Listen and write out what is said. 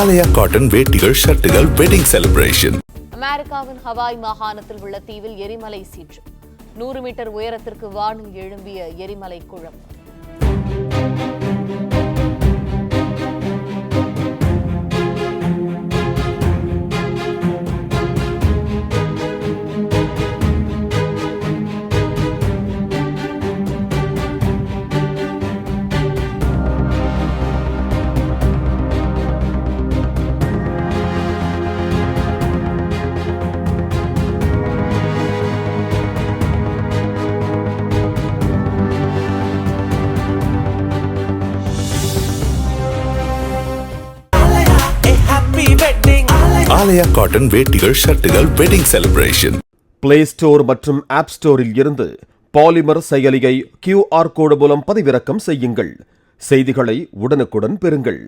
ஆலயா cotton வேட்டிகள் ஷர்ட்டுகள் wedding celebration. அமெரிக்காவின் ஹவாய் மாகாணத்தில் உள்ள தீவில் எரிமலை சீற்று. 100 மீட்டர் உயரத்திற்கு வானில் எழும்பிய எரிமலை குழம்பு. ஆலயா காட்டன் வேட்டிகள் ஷர்ட்டுகள் வெட்டிங் செலிப்ரேஷன். பிளே ஸ்டோர் மற்றும் ஆப் ஸ்டோரில் இருந்து பாலிமர் செயலியை QR கோடு மூலம் பதிவிறக்கம் செய்யுங்கள். செய்திகளை உடனுக்குடன் பெறுங்கள்.